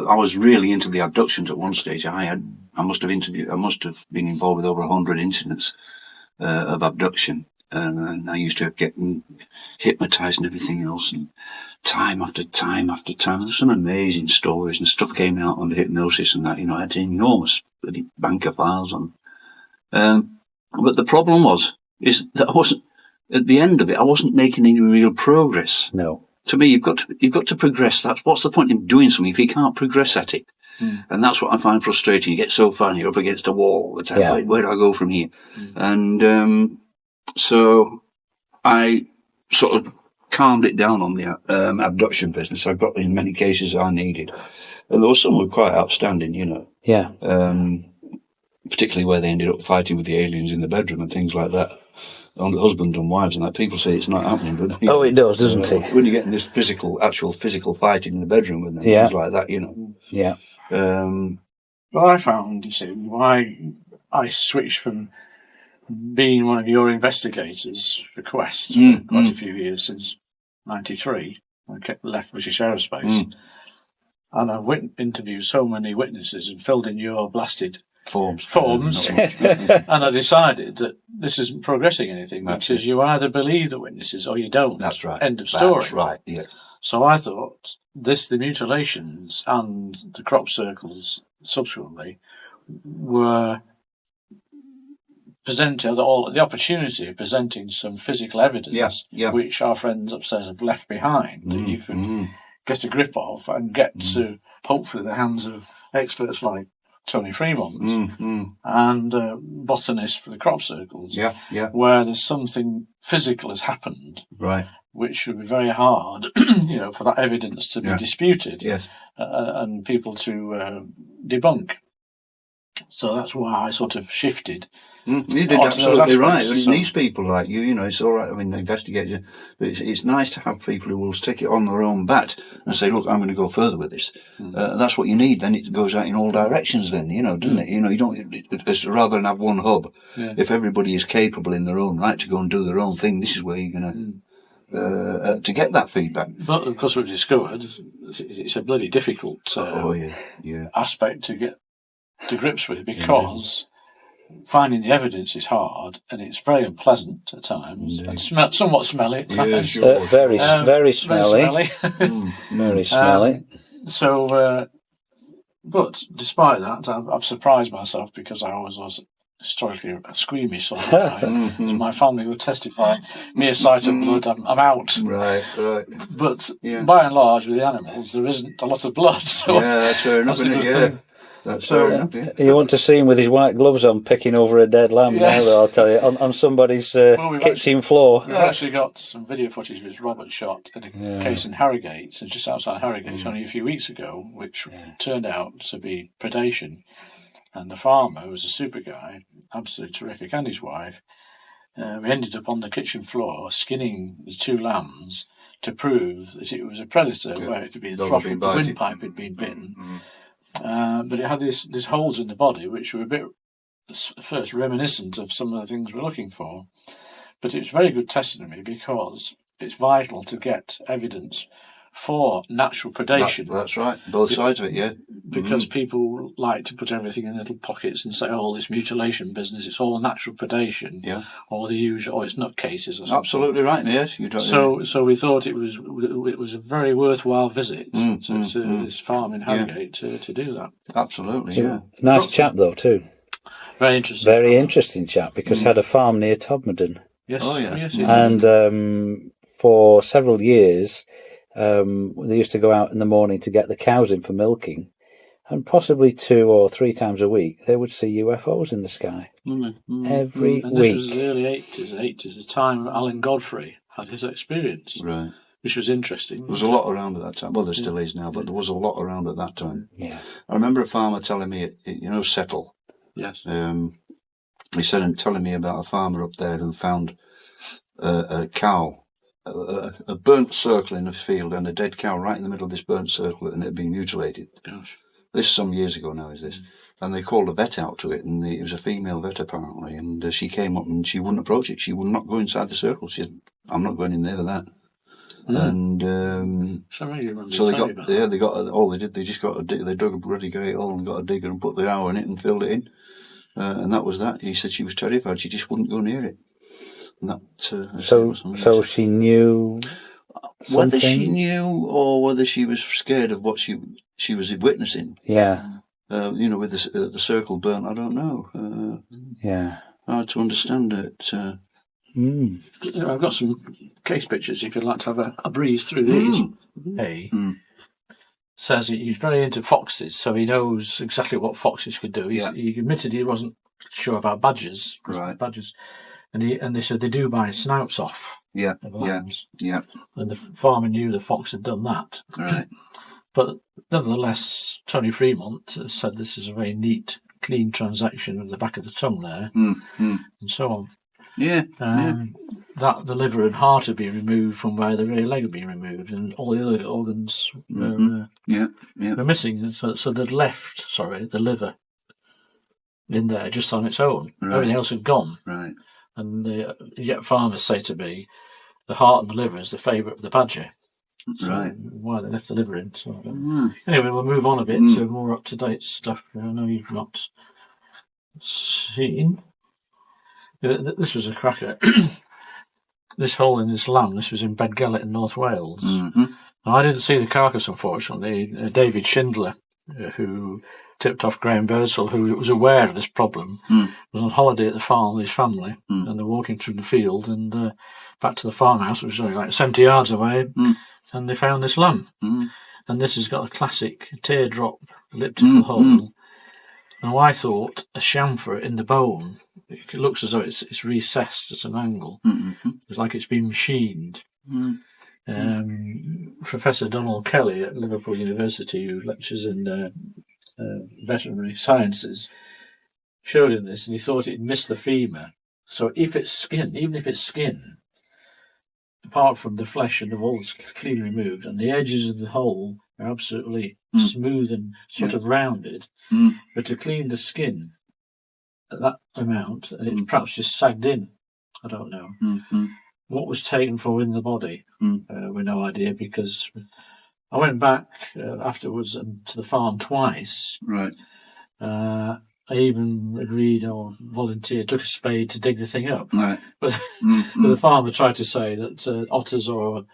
I was really into the abductions at one stage. I must have been involved with over 100 incidents of abduction. And I used to get hypnotised and everything else, and time after time after time. There's some amazing stories and stuff came out under hypnosis and that. I had an enormous bank of files on. But the problem is that I wasn't, at the end of it, I wasn't making any real progress. No. To me, you've got to progress. What's the point in doing something if you can't progress at it? And that's what I find frustrating. You get so far and you're up against a wall all the time. Yeah. Where do I go from here? And so I sort of calmed it down on the abduction business. I got in many cases I needed. And there were some were quite outstanding, Yeah. Particularly where they ended up fighting with the aliens in the bedroom and things like that. On the husband and wives and that. People say it's not happening, but it does, doesn't it? When you get in this actual physical fighting in the bedroom with them, things like that, Yeah. Well, I found, you see, why I switched from being one of your investigators for Quest for quite a few years, since 93. I left British Aerospace. And I've interviewed so many witnesses and filled in your blasted forms. And I decided that this isn't progressing anything, because you either believe the witnesses or you don't. That's right. End of story. That's right, yeah. So I thought the mutilations and the crop circles subsequently were presented the opportunity of presenting some physical evidence, which our friends upstairs have left behind, that you could get a grip of and get to, hopefully, the hands of experts like Tony Fremont and botanists for the crop circles, where there's something physical has happened, right, which would be very hard, for that evidence to be disputed, and people to debunk. So that's why I sort of shifted. You did absolutely right. It needs people like you, it's all right. I mean, investigators, but it's nice to have people who will stick it on their own bat and say, look, I'm going to go further with this. That's what you need. Then it goes out in all directions then, doesn't it? You don't, because rather than have one hub, if everybody is capable in their own right to go and do their own thing, this is where you're going to get that feedback. But of course, we've discovered it's a bloody difficult aspect to get to grips with, because finding the evidence is hard, and it's very unpleasant at times, and somewhat smelly at times. Very smelly. Very smelly. So, but despite that, I've surprised myself, because I always was historically a squeamish sort of guy. As my family would testify, mere sight of blood, I'm out. Right. But by and large, with the animals, there isn't a lot of blood. So that's fair enough, isn't it? That's fair enough, You want to see him with his white gloves on picking over a dead lamb now, I'll tell you, on somebody's kitchen floor. We've actually got some video footage which Robert shot at a case in Harrogate, so just outside Harrogate, only a few weeks ago, which turned out to be predation. And the farmer, who was a super guy, absolutely terrific, and his wife, we ended up on the kitchen floor skinning the two lambs to prove that it was a predator, where it had been throttled, the windpipe had been bitten. But it had these holes in the body which were a bit first reminiscent of some of the things we're looking for. But it's very good testimony, because it's vital to get evidence for natural predation. That's right, both sides of it, Because people like to put everything in little pockets and say, oh, this mutilation business, it's all natural predation, or the usual, it's nutcases or something. Absolutely right, yes. So we thought it was a very worthwhile visit to this farm in Harrogate to do that. Absolutely, Nice chap, though, too. Very interesting. Very interesting chap, because he had a farm near Todmorden. Yes. Yes. And for several years, they used to go out in the morning to get the cows in for milking, and possibly 2 or 3 times a week they would see UFOs in the sky every and week. This was the early 80s, the time Alan Godfrey had his experience, right, which was interesting. There was a lot around at that time. Well, there still is now, but there was a lot around at that time. Yeah, I remember a farmer telling me, Settle. Yes. He said, and telling me about a farmer up there who found a cow, a burnt circle in a field, and a dead cow right in the middle of this burnt circle, and it had been mutilated. Gosh. This is some years ago now, is this? And they called a vet out to it, and it was a female vet apparently, and she came up and she wouldn't approach it. She would not go inside the circle. She said, I'm not going in there with that. And So I remember so you they telling got me about they got all they did. They just got they dug a bloody great hole and got a digger and put the hour in it and filled it in, and that was that. He said she was terrified. She just wouldn't go near it. And that So she knew whether she something? knew or whether she was scared of what she was witnessing. Yeah. With the circle burnt, I don't know. Yeah. Hard to understand it. I've got some case pictures if you'd like to have a breeze through these. Hey. Says he's very into foxes, so he knows exactly what foxes could do. He admitted he wasn't sure about badgers. Right. Badgers. And they said they do bite snouts off. Yeah. Of lambs. Yeah. And the farmer knew the fox had done that. Right. But nevertheless, Tony Fremont said this is a very neat, clean transaction of the back of the tongue there, and so on. Yeah. That the liver and heart had been removed from where the rear leg had been removed, and all the other organs were missing. So they'd left, the liver in there just on its own. Right. Everything else had gone. Right. And yet farmers say to me, the heart and the liver is the favourite of the badger. So right. Why they left the liver in. So anyway, we'll move on a bit to more up-to-date stuff. I know you've not seen. This was a cracker. This hole in this lamb, this was in Bedgellet in North Wales. I didn't see the carcass, unfortunately. David Schindler, who tipped off Graham Birdsall, who was aware of this problem, was on holiday at the farm with his family, and they're walking through the field and back to the farmhouse, which was only like 70 yards away, and they found this lamb. And this has got a classic teardrop elliptical hole. Now I thought a chamfer in the bone. It looks as though it's recessed at an angle. It's like it's been machined. Professor Donald Kelly at Liverpool University, who lectures in veterinary sciences, showed him this, and he thought it missed the femur. So if it's skin, even if it's skin, apart from the flesh and the walls cleanly removed, and the edges of the hole are absolutely smooth and sort of rounded, but to clean the skin at that amount, and it perhaps just sagged in. I don't know. What was taken from in the body, we've no idea, because I went back afterwards to the farm twice. Right. I even agreed or volunteered, took a spade to dig the thing up. Right. But the farmer tried to say that otters or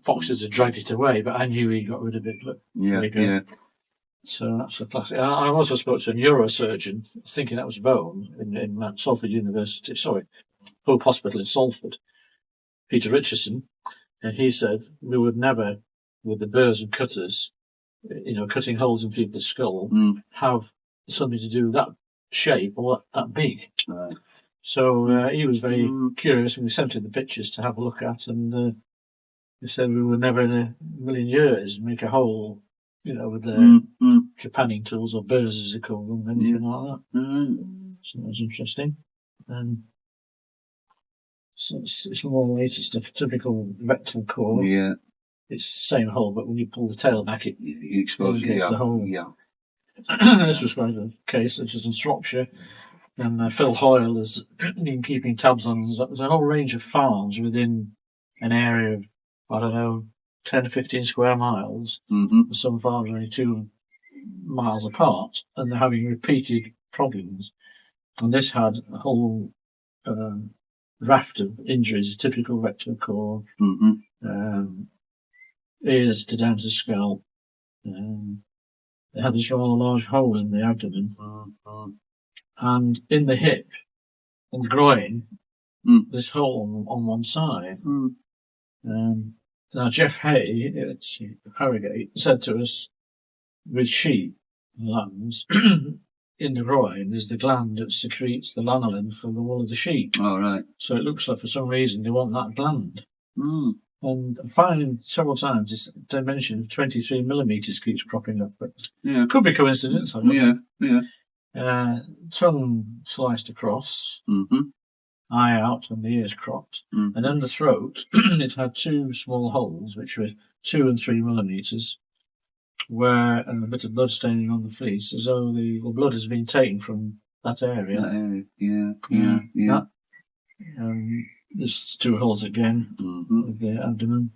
foxes had dragged it away, but I knew he got rid of it. Look, yeah. So that's a classic. I also spoke to a neurosurgeon, thinking that was bone, in Salford University, Hope Hospital in Salford, Peter Richardson, and he said we would never, with the burrs and cutters, cutting holes in people's skull, have something to do with that shape or that big. Right. So he was very curious, and we sent him the pictures to have a look at, and he said we would never in a million years make a hole, with the trepanning tools, or burrs as they call them, anything like that. So that was interesting. So it's more later stuff, typical rectal core. Yeah. It's the same hole, but when you pull the tail back, it exposes the hole. Yeah. This was quite a case, such as in Shropshire. And Phil Hoyle has been keeping tabs on. There's a whole range of farms within an area of, 10 or 15 square miles. Some farms are only 2 miles apart, and they're having repeated problems. And this had a whole raft of injuries, typical rectal core, ears to down to scalp. They had this rather large hole in the abdomen, and in the hip and the groin, this hole on one side. Now Jeff Hay at Harrogate said to us, with sheep and lambs, in the groin is the gland that secretes the lanolin from the wool of the sheep. Oh, right. So it looks like for some reason they want that gland. And I find several times this dimension of 23 millimetres keeps cropping up, but it could be coincidence. I don't know. Tongue sliced across, eye out and the ears cropped, and then the throat, it had 2 small holes, which were 2 and 3 millimetres, where a bit of blood staining on the fleece, as though the blood has been taken from that area. There's 2 holes again of the abdomen.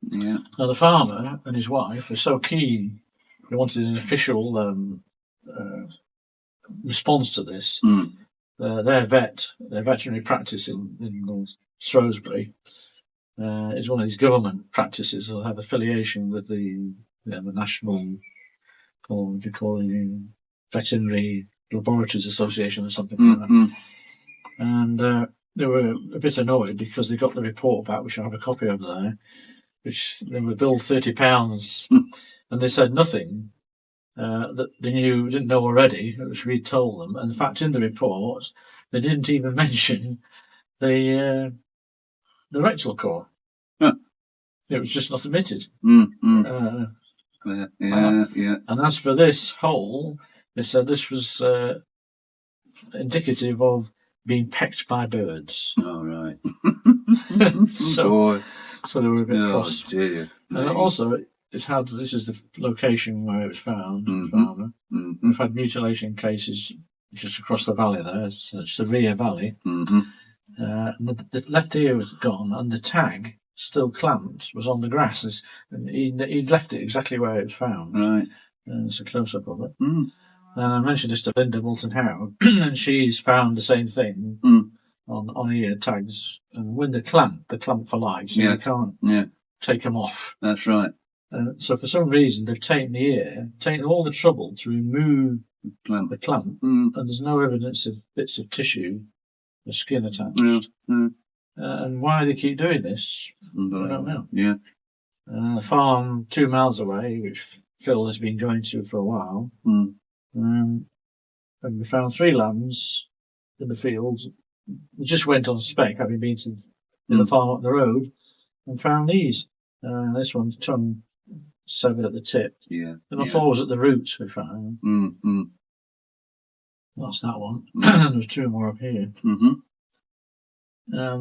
Yeah. Now, the farmer and his wife were so keen, they wanted an official response to this. Their veterinary practice in North Shrewsbury is one of these government practices that have affiliation with the National, what do you call it, Veterinary Laboratories Association or something like that. And they were a bit annoyed because they got the report back, which I have a copy of there, which they were billed £30, and they said nothing that they didn't know already, which we'd told them. And in fact, in the report, they didn't even mention the rectal core. It was just not admitted. Yeah. And as for this hole, they said this was indicative of being pecked by birds. All right. So they were a bit cross. Dear. And also, this is the location where it was found. We've had mutilation cases just across the valley there. So it's the Rear Valley. The left ear was gone, and the tag, still clamped, was on the grass. And he'd left it exactly where it was found. Right. And it's a close-up of it. And I mentioned this to Linda Moulton-Howe, and she's found the same thing on ear tags. And when they're clamped for life, so you can't take them off. That's right. So for some reason, they've taken all the trouble to remove the clamp, and there's no evidence of bits of tissue or skin attached. And why they keep doing this, I don't know. Yeah. A farm 2 miles away, which Phil has been going to for a while, and we found 3 lambs in the fields. We just went on spec, having been to the farm up the road, and found these. This one's tongue severed at the tip. Yeah. And I thought it was at the roots we found. That's that one. There's 2 more up here. I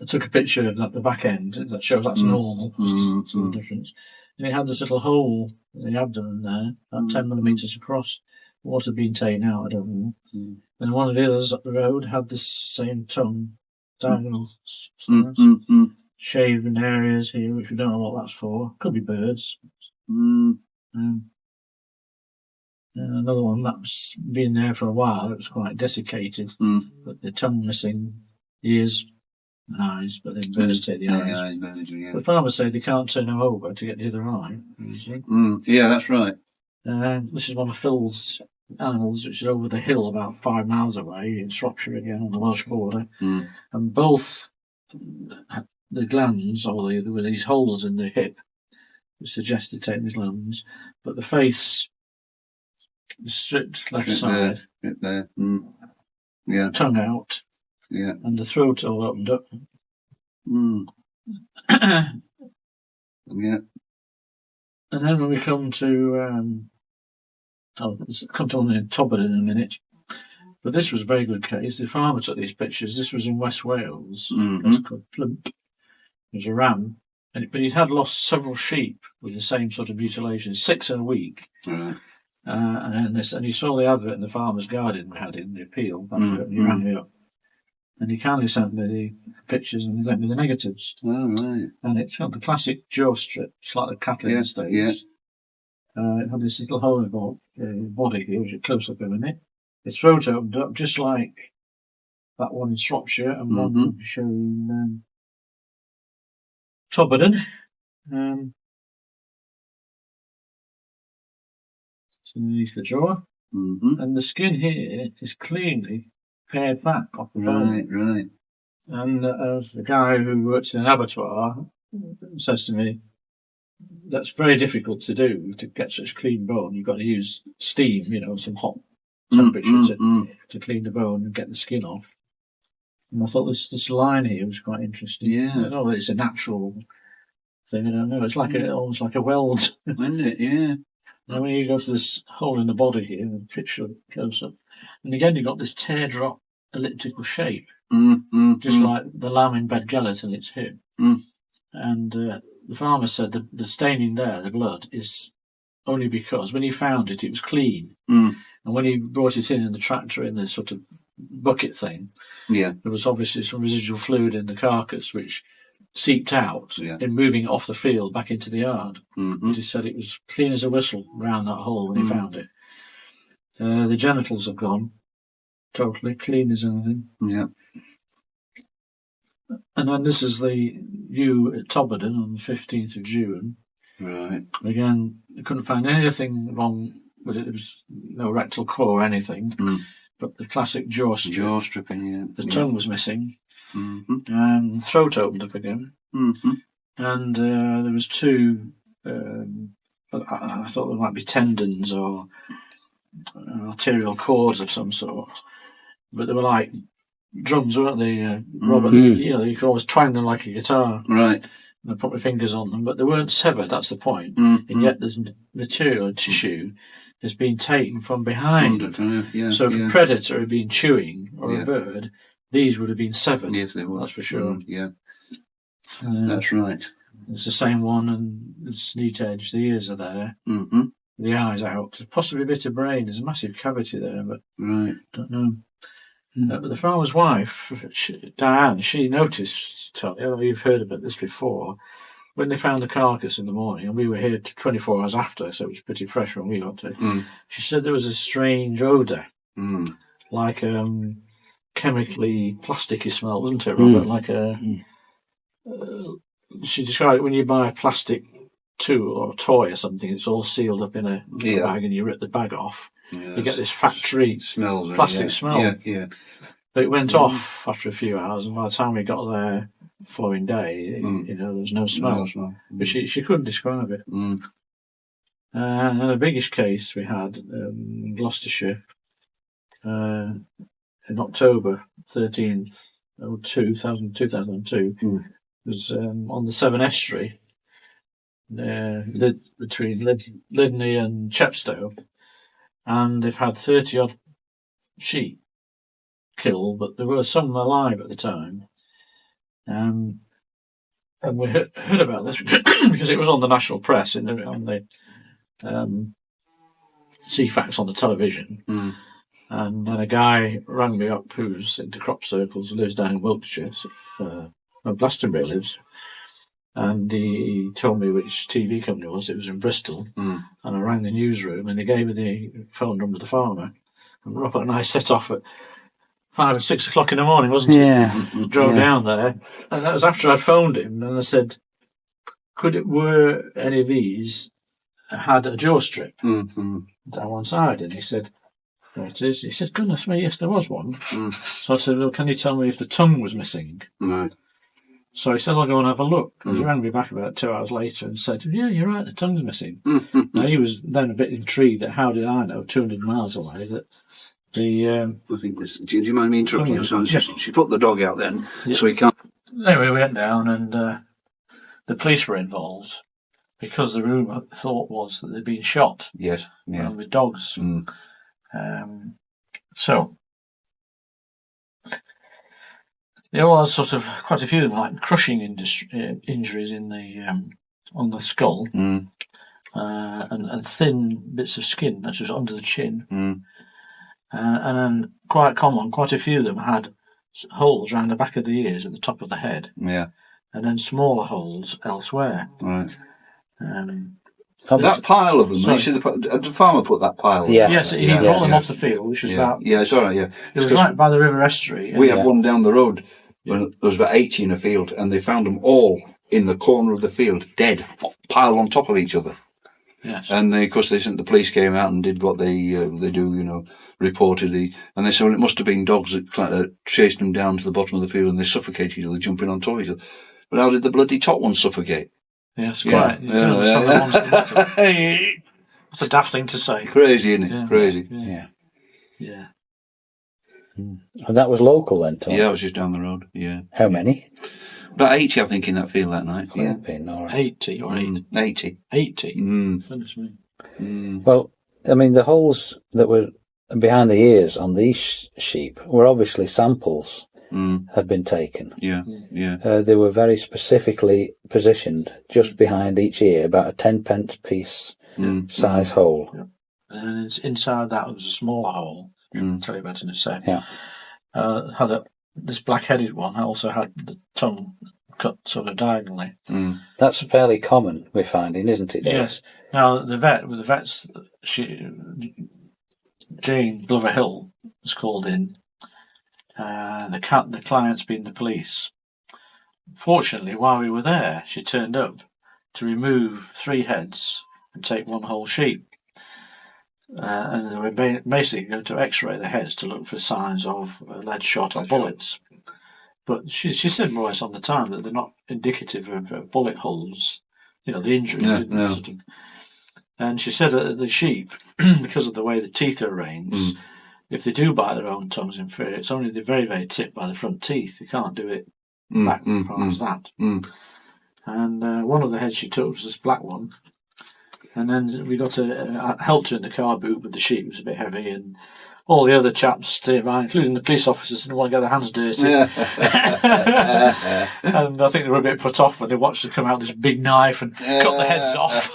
took a picture of the back end that shows that's normal. There's no difference. And it had this little hole in the abdomen there, about 10 millimetres across. What had been taken out, I don't know. And one of the others up the road had this same tongue, diagonal, shaven areas here, which we don't know what that's for. Could be birds. Another one that's been there for a while. It was quite desiccated, but the tongue missing, ears and eyes, but then birds take the eyes. The farmers say they can't turn them over to get the other eye. Yeah, that's right. This is one of Phil's animals, which is over the hill about 5 miles away in Shropshire again on the Welsh border. And both the glands, or there were these holes in the hip, which suggested taking the glands, but the face is stripped left side, tongue out, and the throat all opened up. And then when we come to I'll come to one in Tobin in a minute. But this was a very good case. The farmer took these pictures. This was in West Wales. It's called Plump. It was a ram. But he'd had lost several sheep with the same sort of mutilation, 6 in a week. And he saw the advert in the Farmer's Guardian we had in the appeal. And he rang me up. And he kindly sent me the pictures and he lent me the negatives. And it had the classic jaw strip, just like the cattle in the States. It had this little hole in the body here, which is close up in it. Its throat opened up, just like that one in Shropshire, and one showing Tobin. It's underneath the jaw. And the skin here is cleanly pared back off the bone. Right. And the guy who works in an abattoir says to me, that's very difficult to do, to get such clean bone. You've got to use steam, some hot temperature to clean the bone and get the skin off. And I thought this line here was quite interesting. Yeah. I don't know, it's a natural thing, I don't know. It's like almost like a weld. Isn't it? Yeah. And when you go to this hole in the body here, the picture close up, and again you've got this teardrop elliptical shape, just like the lamb in Bedgellet and its hip. And the farmer said that the staining there, the blood, is only because when he found it, it was clean. And when he brought it in the tractor in this sort of bucket thing, there was obviously some residual fluid in the carcass, which seeped out Yeah. in moving it off the field back into the yard. Mm-hmm. He said it was clean as a whistle round that hole when he found it. The genitals have gone. Totally clean as anything. Yeah. And then this is the view at Tobberden on the 15th of June. Right. Again, they couldn't find anything wrong with it. There was no rectal core or anything. But the classic jaw strip. Jaw stripping, yeah. The tongue was missing. Mm-hmm. Throat opened up again. Mm-hmm. And there was two, I thought there might be tendons or arterial cords of some sort. But they were like drums, weren't they, Robert? You know, you could always twang them like a guitar. Right. And I put my fingers on them, but they weren't severed, that's the point. Mm-hmm. And yet there's material and tissue has been taken from behind. Yeah. So if yeah. a predator had been chewing, or a bird, these would have been severed. Yes, they were. That's for sure. Yeah. That's right. It's the same one, and it's neat edge. The ears are there. Mm-hmm. The eyes out. Possibly a bit of brain. There's a massive cavity there, but Right. don't know. But the farmer's wife, Diane, she noticed, Tony, you've heard about this before, when they found the carcass in the morning, and we were here 24 hours after, so it was pretty fresh when we got to it, she said there was a strange odour, like chemically plasticky smell, wasn't it, Robert? Like a... she described it when you buy a plastic tool or toy or something, it's all sealed up in a bag and you rip the bag off. Yeah, you get this factory plastic smell. Yeah. But it went off after a few hours, and by the time we got there the following day, you know, there was no smell. No smell. But she couldn't describe it. And a biggish case we had in Gloucestershire in October 13th, 2002, was on the Seven Estuary, between Lydney and Chepstow, and they've had 30 odd sheep killed, but there were some alive at the time. And we heard about this because it was on the national press, on the CFAX on the television. And then a guy rang me up who's into crop circles, who lives down in Wiltshire, where Glastonbury lives. And he told me which TV company it was. It was in Bristol. And I rang the newsroom, and they gave me the phone number of the farmer. And Robert and I set off at 5 or 6 o'clock in the morning, wasn't it? Yeah. Drove down there. And that was after I'd phoned him. And I said, were any of these had a jaw strip down one side? And he said, there it is. He said, goodness me, yes, there was one. So I said, well, can you tell me if the tongue was missing? Right. So he said, I'll go and have a look. And he rang me back about 2 hours later and said, yeah, you're right, the tongue's missing. Now, he was then a bit intrigued that how did I know, 200 miles away, that the... I think this... Do you mind me interrupting you? So Yeah. she put the dog out then, so he can't... Anyway, we went down, and the police were involved because the rumour thought was that they'd been shot Yes, yeah. with dogs. So... there was sort of quite a few like crushing injuries in the on the skull, and thin bits of skin that was under the chin, and then quite common. Quite a few of them had holes around the back of the ears at the top of the head, Yeah. and then smaller holes elsewhere. Right. This- That pile of them, Sorry. you see the farmer put that pile Yeah. Yes, he brought them off the field, which was about. Yeah, it's all right, yeah. It was It's 'cause right by the river estuary. we had one down the road when there was about 80 in a field, and they found them all in the corner of the field, dead, piled on top of each other. Yes. And they, of course, the police came out and did what they do, you know, reported and they said, well, it must have been dogs that chased them down to the bottom of the field and they suffocated each other, jumping on top of each other. But how did the bloody top one suffocate? Yes, quite. You can understand that one's That's a daft thing to say. Crazy, isn't it? Yeah. Crazy. Yeah. And that was local then, Tom? Yeah, it was just down the road, yeah. How many? About 80, I think, in that field that night. Yeah. Flipping, all right. 80 or 8. 80. 80? Mm. Goodness me. Well, I mean, the holes that were behind the ears on these sheep were obviously samples had been taken. Yeah, yeah. They were very specifically positioned just behind each ear, about a 10-pence piece size hole. Yeah. And inside that was a smaller hole. I'll tell you about it in a sec. Yeah. This black-headed one also had the tongue cut sort of diagonally. That's fairly common, we're finding, isn't it, Dave? Yes. Now, the vets, Jane Glover Hill was called in, the client's being the police. Fortunately, while we were there, she turned up to remove 3 heads and take 1 whole sheep. And they were basically going to x-ray the heads to look for signs of lead shot or bullets. But she said more or less on the time that they're not indicative of bullet holes, the injuries. And she said that the sheep, because of the way the teeth are arranged, if they do bite their own tongues in fear, it's only the very, very tip by the front teeth. You can't do it back as far as that. And one of the heads she took was this black one. And then we got helped her in the car boot, but the sheep was a bit heavy, and all the other chaps stayed by, including the police officers, didn't want to get their hands dirty. And I think they were a bit put off when they watched her come out with this big knife and cut the heads off.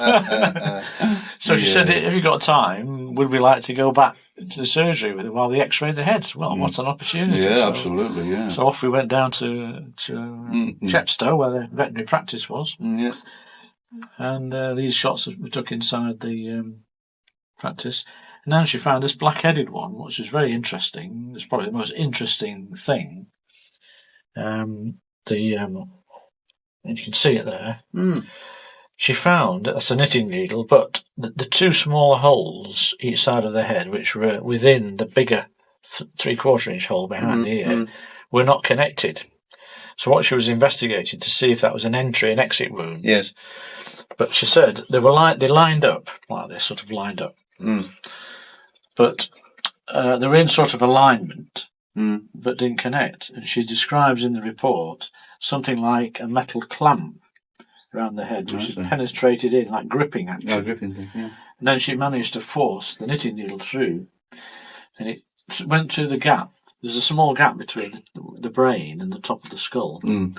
So she said, "Have you got time? Would we like to go back to the surgery with her while they x-rayed the heads?" Well, what an opportunity. Yeah, absolutely, yeah. So off we went down to Chepstow, where the veterinary practice was. Yeah. And these shots we took inside the practice. And then she found this black-headed one, which was very interesting. It's probably the most interesting thing. And you can see it there. She found, that's a knitting needle, but the 2 smaller holes each side of the head, which were within the bigger 3/4-inch hole behind the ear, were not connected. So what she was investigating to see if that was an entry and exit wound. Yes. But she said they lined up like this, sort of lined up. But they were in sort of alignment, but didn't connect. And she describes in the report something like a metal clamp around the head, which is penetrated in, like gripping actually. Yeah, gripping thing, yeah. And then she managed to force the knitting needle through, and it went through the gap. There's a small gap between the brain and the top of the skull. And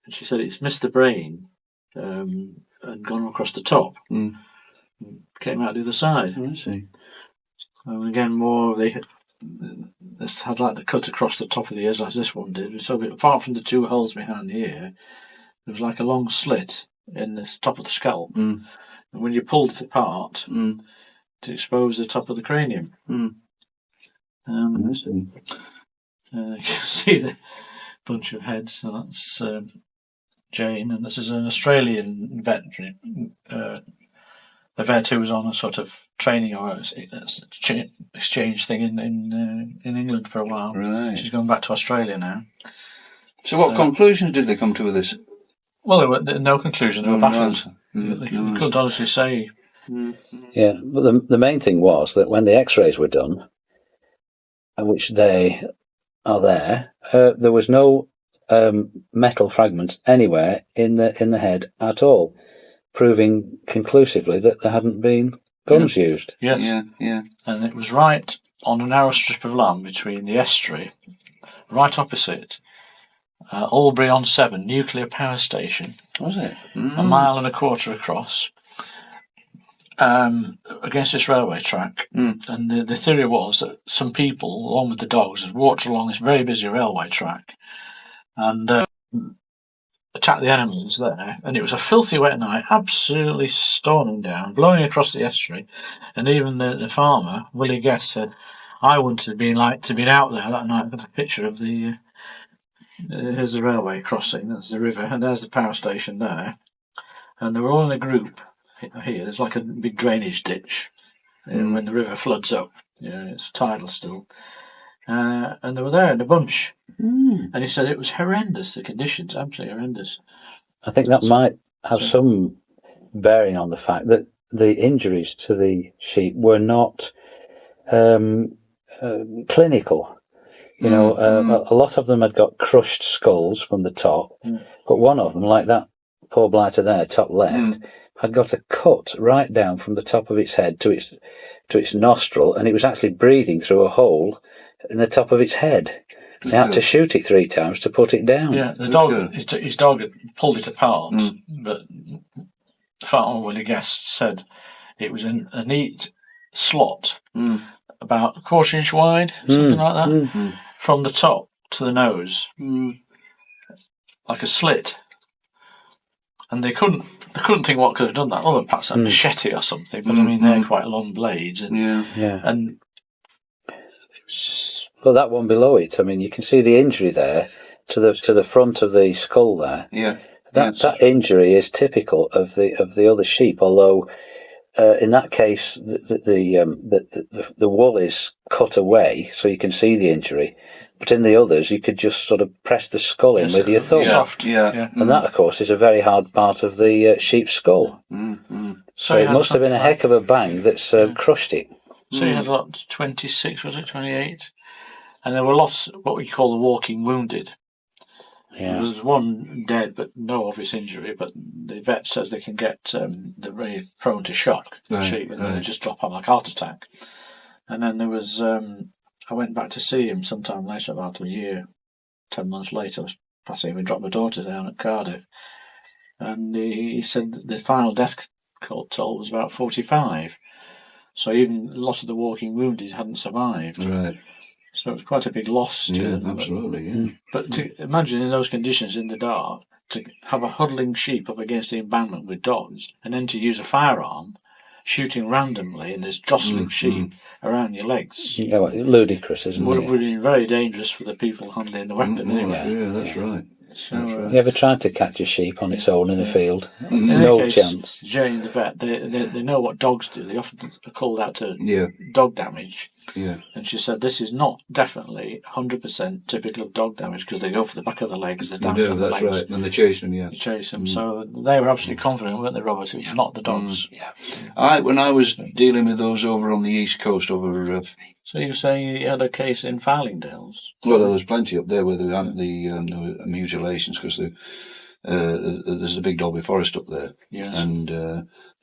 she said it's missed the brain and gone across the top. Came out the other side. I see. And again, more they had like the cut across the top of the ears, like this one did. So apart from the 2 holes behind the ear, there was like a long slit in the top of the skull. And when you pulled it apart, to expose the top of the cranium. I see. You can see the bunch of heads. So that's Jane, and this is an Australian veteran, a vet who was on a sort of training or exchange thing in England for a while. Right. She's gone back to Australia now. So what conclusions did they come to with this? Well, there were no conclusion. They were baffled. They couldn't honestly say. Yeah, but the main thing was that when the x-rays were done, which they are there was no metal fragments anywhere in the head at all, proving conclusively that there hadn't been guns used. Yes. Yeah. And it was right on a narrow strip of land between the estuary, right opposite Albury-on-Severn nuclear power station. Was it? A mile and a quarter across. Against this railway track, and the theory was that some people, along with the dogs, had walked along this very busy railway track and attacked the animals there. And it was a filthy wet night, absolutely storming down, blowing across the estuary. And even the farmer, Willie Guest, said, "I wouldn't have been like to be out there that night with a picture of the here's the railway crossing, that's the river, and there's the power station there." And they were all in a group. Here, there's like a big drainage ditch when the river floods up. It's tidal still. And they were there in a bunch. And he said it was horrendous, the conditions, absolutely horrendous. I think that might have some bearing on the fact that the injuries to the sheep were not clinical. A lot of them had got crushed skulls from the top, but one of them, like that poor blighter there, top left, had got a cut right down from the top of its head to its nostril, and it was actually breathing through a hole in the top of its head. They had to shoot it 3 times to put it down. Yeah, the dog, his dog had pulled it apart, but the farmer, Willie Guest, said it was a neat slot, about a 1/4 inch wide, something like that, from the top to the nose, like a slit. And they couldn't think what could have done that. Oh, perhaps a machete or something. But I mean, they're quite long blades. And, and well, that one below it. I mean, you can see the injury there to the front of the skull there. Yeah. That injury is typical of the other sheep, although in that case the wool is cut away, so you can see the injury. But in the others, you could just sort of press the skull in with your thumb. Soft, And that, of course, is a very hard part of the sheep's skull. So it must have been a heck of a bang that's crushed it. So you had 26, was it 28? And there were lots what we call the walking wounded. Yeah. There was one dead, but no obvious injury. But the vet says they can get they're very prone to shock, sheep, and they just drop on like heart attack. And then there was I went back to see him sometime later, about a year, 10 months later. I was passing him and dropped my daughter down at Cardiff, and he said that the final death toll was about 45. So even a lot of the walking wounded hadn't survived. Right. So it was quite a big loss to them. Absolutely, yeah. But to imagine in those conditions in the dark, to have a huddling sheep up against the embankment with dogs, and then to use a firearm, shooting randomly, and there's jostling sheep around your legs. Yeah, well, ludicrous, isn't it? Would have been very dangerous for the people handling the weapon anyway. Yeah, that's right. So, You ever tried to catch a sheep on its own in a field? in No any case, chance. Jane, the vet, they know what dogs do. They often are called out to dog damage. Yeah. And she said this is not definitely 100% typical of dog damage, because they go for the back of the legs. There's damage on the that's legs. right. And they chase them, You chase them. So they were absolutely confident, weren't they, Robert? It was not the dogs. When I was dealing with those over on the East Coast, over... So you were saying you had a case in Farlingdales? well, there was plenty up there where there were mutilations, because there's a big Dolby Forest up there. Yes. And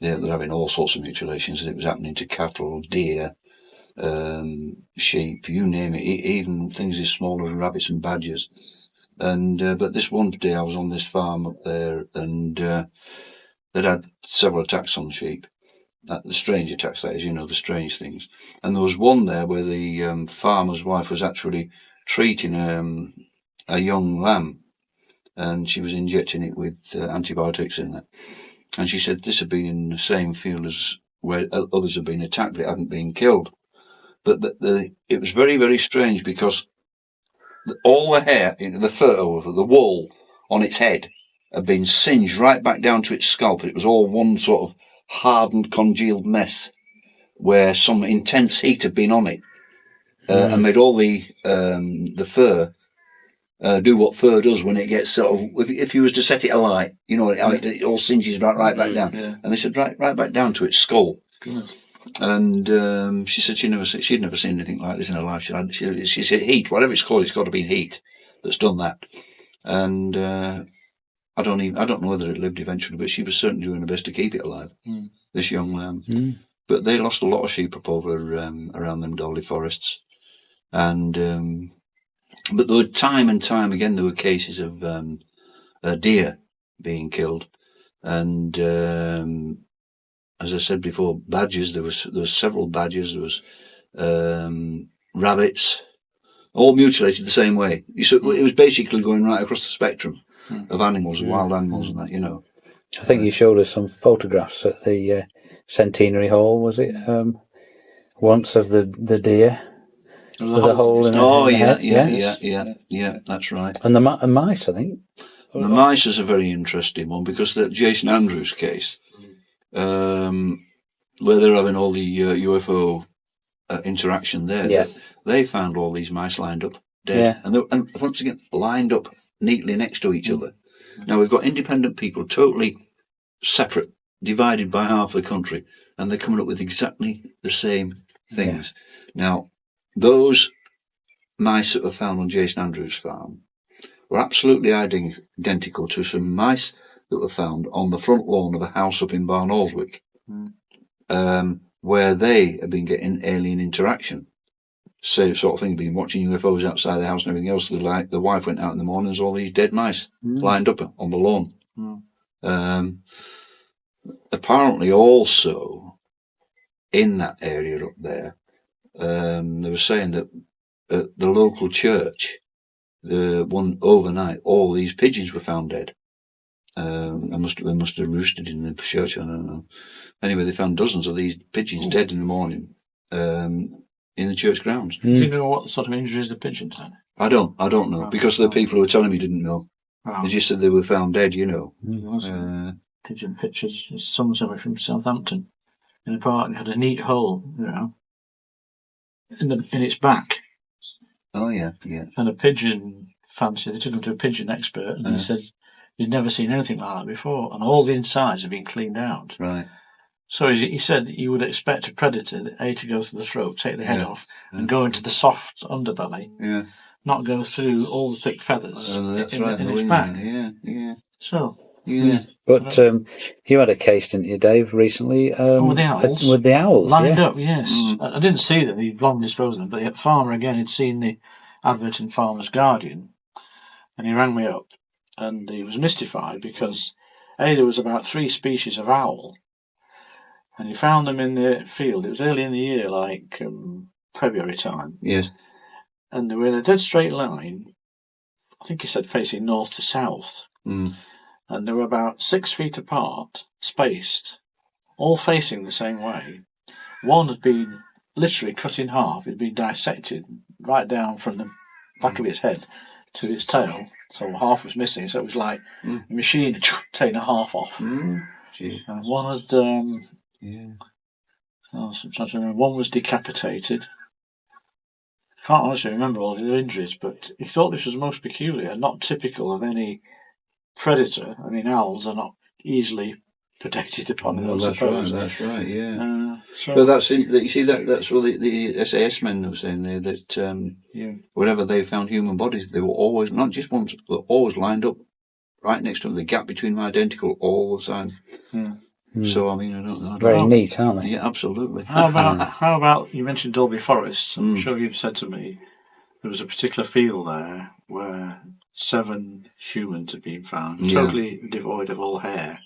they're having all sorts of mutilations, and it was happening to cattle, deer, sheep, you name it, even things as small as rabbits and badgers. And but this one day I was on this farm up there, and they'd had several attacks on sheep. The strange attacks, that is, the strange things. And there was one there where the farmer's wife was actually treating a young lamb, and she was injecting it with antibiotics in it. And she said this had been in the same field as where others had been attacked, but it hadn't been killed. But it was very, very strange, because all the hair, the fur over the wool on its head had been singed right back down to its scalp. It was all one sort of hardened, congealed mess where some intense heat had been on it and made all the fur do what fur does when it gets sort of, if you was to set it alight, it all singes right back down. Yeah. And they said right back down to its skull. Goodness. And she said she'd never seen anything like this in her life. She said heat, whatever it's called, it's got to be heat that's done that. And I don't know whether it lived eventually, but she was certainly doing her best to keep it alive. This young lamb. But they lost a lot of sheep up over around them Dolly forests, and but there were time and time again there were cases of deer being killed, and as I said before, badgers. There was several badgers. There was rabbits, all mutilated the same way. So it was basically going right across the spectrum of animals, wild animals, and that. I think you showed us some photographs at the Centenary Hall, was it? Once of the deer with a hole in the head. Yeah, that's right. And the mice, I think. The mice is a very interesting one, because the Jason Andrews case, where they're having all the UFO interaction there, they found all these mice lined up dead, and once again lined up neatly next to each other. Now we've got independent people, totally separate, divided by half the country, and they're coming up with exactly the same things. Now, those mice that were found on Jason Andrews' farm were absolutely identical to some mice that were found on the front lawn of a house up in Barnoldswick, where they had been getting alien interaction. Same sort of thing, been watching UFOs outside the house and everything else. The wife went out in the morning, there's all these dead mice lined up on the lawn. Apparently also, in that area up there, they were saying that at the local church, one overnight, all these pigeons were found dead. They must have roosted in the church. I don't know. Anyway, they found dozens of these pigeons dead in the morning in the church grounds. Do you know what sort of injuries the pigeons had? I don't know, because the people who were telling me didn't know. They just said they were found dead, you know. Pigeon pictures. Some somewhere from Southampton in a park, and had a neat hole, you know, in its back. Oh yeah. And a pigeon fancy. They took him to a pigeon expert, and he said he'd never seen anything like that before, and all the insides had been cleaned out. Right. So he said you would expect a predator to go through the throat, take the head off, and go into the soft underbelly. Yeah. Not go through all the thick feathers in its back. Yeah. So. Yeah. But you had a case, didn't you, Dave, recently? With the owls? With the owls, lined up, yes. I didn't see them, he'd long disposed of them, but the farmer again had seen the advert in Farmer's Guardian, and he rang me up, and he was mystified because, there was about 3 species of owl, and he found them in the field. It was early in the year, like February time. Yes. And they were in a dead straight line, I think he said facing north to south. And they were about 6 feet apart, spaced, all facing the same way. One had been literally cut in half. It had been dissected right down from the back of its head to its tail. So half was missing. So it was like a machine taking a half off. And one had... I'm trying to remember. One was decapitated. I can't honestly remember all the injuries, but he thought this was most peculiar, not typical of any predator. I mean, owls are not easily predated upon. Well, that's right, yeah. But that's you see that's what the SAS men were saying there, that whenever they found human bodies, they were always, not just once, but always lined up right next to them. The gap between them identical all the time. So I mean, I don't know. Very neat, aren't they? Yeah, absolutely. How about you mentioned Dolby Forest? I'm sure you've said to me there was a particular field there where 7 humans had been found, totally devoid of all hair.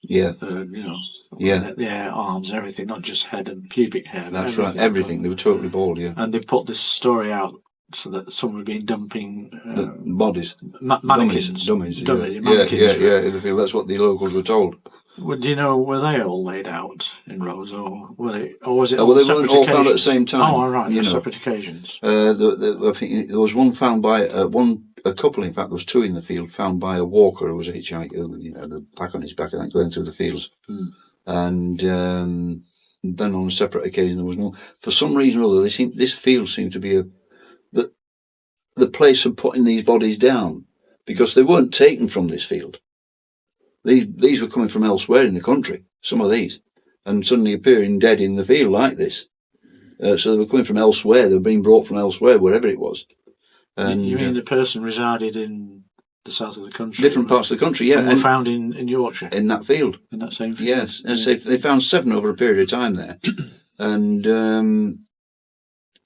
Yeah. The arms and everything, not just head and pubic hair. That's right, everything. They were totally bald, yeah. And they put this story out so that someone had been dumping the bodies, mannequins, dummies, mannequins. In the field. That's what the locals were told. Do you know, were they all laid out in rows, or was it all they separate weren't all occasions? found at the same time. Oh, all right, separate occasions. I think there was one found by a couple. In fact, there was 2 in the field found by a walker who was a hitchhiker. The pack on his back, I think, going through the fields. And then on a separate occasion, there was no. For some reason or other, this field seemed to be the place of putting these bodies down, because they weren't taken from this field. These were coming from elsewhere in the country, some of these, and suddenly appearing dead in the field like this. So they were coming from elsewhere. They were being brought from elsewhere, wherever it was. And you mean the person resided in the south of the country? Different parts of the country, yeah. And were found in Yorkshire? In that field. In that same field? Yes. And so they found 7 over a period of time there. And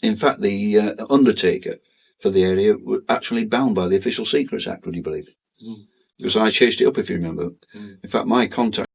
in fact, the undertaker for the area were actually bound by the Official Secrets Act, would you believe? Because I chased it up, if you remember. In fact, my contact